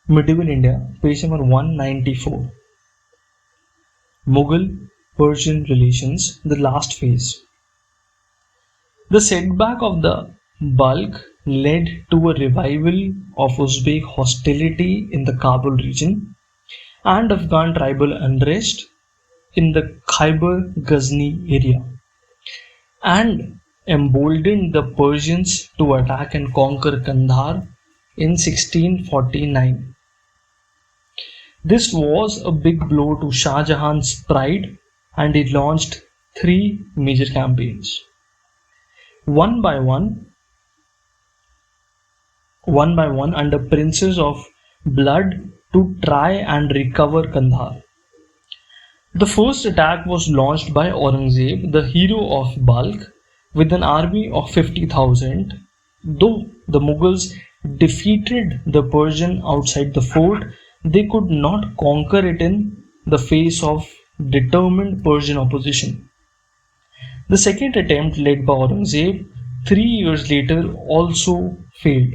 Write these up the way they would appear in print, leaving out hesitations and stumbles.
Medieval India, page number 194. Mughal-Persian relations, the last phase. The setback of the Balkh led to a revival of Uzbek hostility in the Kabul region and Afghan tribal unrest in the Khyber Ghazni area, and emboldened the Persians to attack and conquer Qandhar in 1649. This was a big blow to Shah Jahan's pride, and he launched three major campaigns. One by one, under princes of blood to try and recover Qandhar. The first attack was launched by Aurangzeb, the hero of Balkh, with an army of 50,000. Though the Mughals defeated the Persian outside the fort, they could not conquer it in the face of determined Persian opposition. The second attempt, led by Aurangzeb 3 years later, also failed.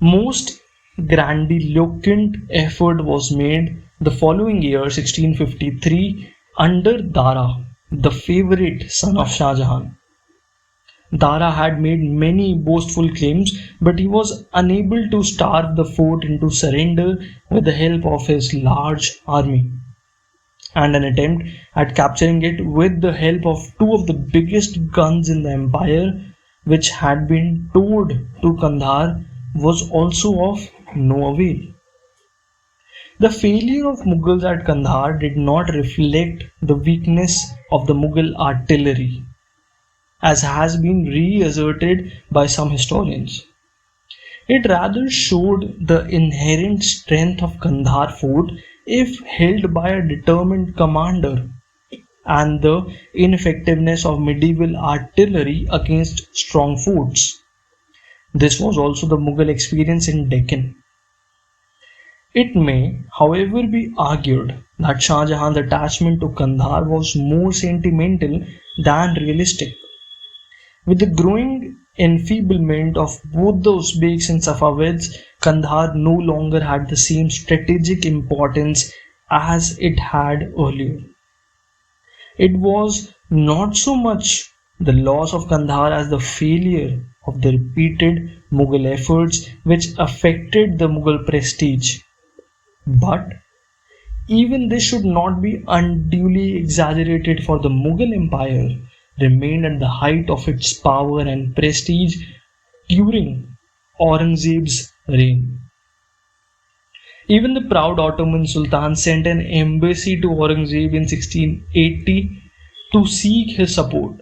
Most grandiloquent effort was made the following year, 1653, under Dara, the favorite son of Shah Jahan. Dara had made many boastful claims, but he was unable to starve the fort into surrender with the help of his large army. And an attempt at capturing it with the help of two of the biggest guns in the empire, which had been towed to Qandhar, was also of no avail. The failure of Mughals at Qandhar did not reflect the weakness of the Mughal artillery, as has been reasserted by some historians. It rather showed the inherent strength of Qandhar fort if held by a determined commander, and the ineffectiveness of medieval artillery against strong forts. This was also the Mughal experience in Deccan. It may, however, be argued that Shah Jahan's attachment to Qandhar was more sentimental than realistic. With the growing enfeeblement of both the Uzbeks and Safavids, Qandhar no longer had the same strategic importance as it had earlier. It was not so much the loss of Qandhar as the failure of the repeated Mughal efforts which affected the Mughal prestige. But even this should not be unduly exaggerated, for the Mughal Empire remained at the height of its power and prestige during Aurangzeb's reign. Even the proud Ottoman Sultan sent an embassy to Aurangzeb in 1680 to seek his support.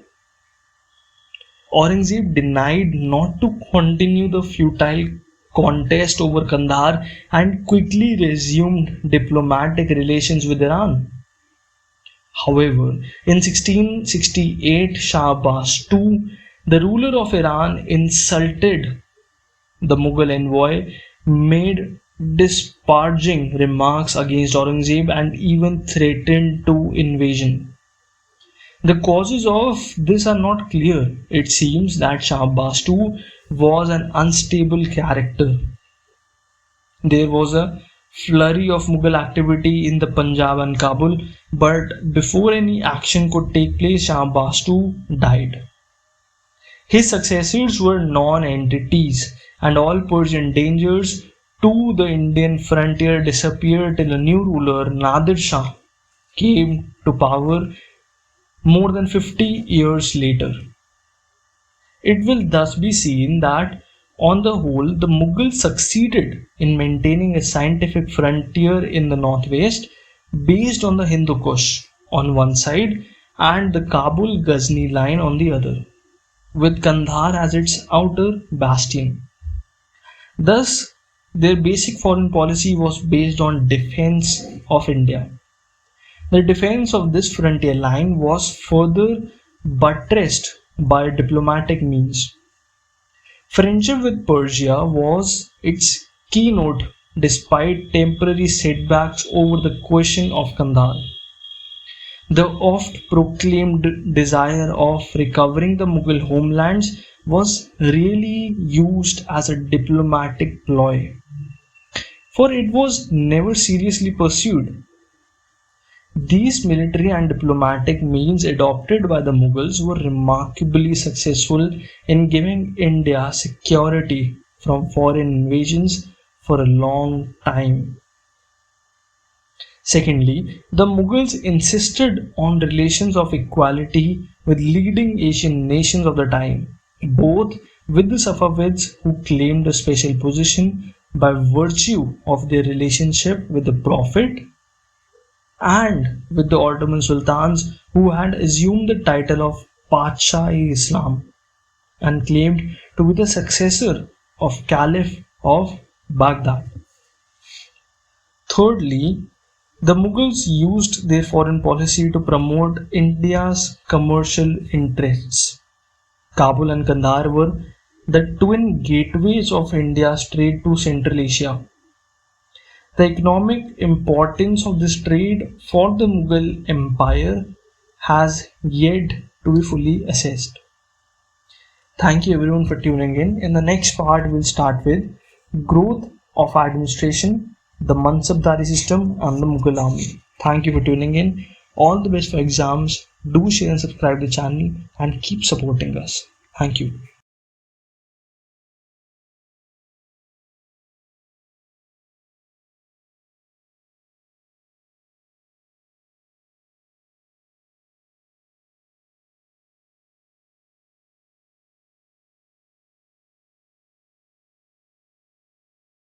Aurangzeb denied not to continue the futile contest over Qandhar and quickly resumed diplomatic relations with Iran. However, in 1668, Shah Abbas II, the ruler of Iran, insulted the Mughal envoy, made disparaging remarks against Aurangzeb, and even threatened to invasion. The causes of this are not clear. It seems that Shah Abbas II was an unstable character. There was a flurry of Mughal activity in the Punjab and Kabul, but before any action could take place, Shah Abbas II died. His successors were non-entities, and all Persian dangers to the Indian frontier disappeared till a new ruler, Nadir Shah, came to power more than 50 years later. It will thus be seen that, on the whole, the Mughals succeeded in maintaining a scientific frontier in the northwest based on the Hindu Kush on one side and the Kabul-Ghazni line on the other, with Qandhar as its outer bastion. Thus, their basic foreign policy was based on defense of India. The defense of this frontier line was further buttressed by diplomatic means. Friendship with Persia was its keynote despite temporary setbacks over the question of Qandhar. The oft-proclaimed desire of recovering the Mughal homelands was really used as a diplomatic ploy. for it was never seriously pursued. These military and diplomatic means adopted by the Mughals were remarkably successful in giving India security from foreign invasions for a long time. Secondly, the Mughals insisted on relations of equality with leading Asian nations of the time, both with the Safavids, who claimed a special position by virtue of their relationship with the Prophet, and with the Ottoman sultans, who had assumed the title of Padshan-i-Islam and claimed to be the successor of Caliph of Baghdad. Thirdly, the Mughals used their foreign policy to promote India's commercial interests. Kabul and Qandhar were the twin gateways of India's trade to Central Asia. The economic importance of this trade for the Mughal Empire has yet to be fully assessed. Thank you everyone for tuning in. In the next part, we'll start with growth of administration, the Mansabdari system, and the Mughal army. Thank you for tuning in. All the best for exams. Do share and subscribe to the channel and keep supporting us. Thank you.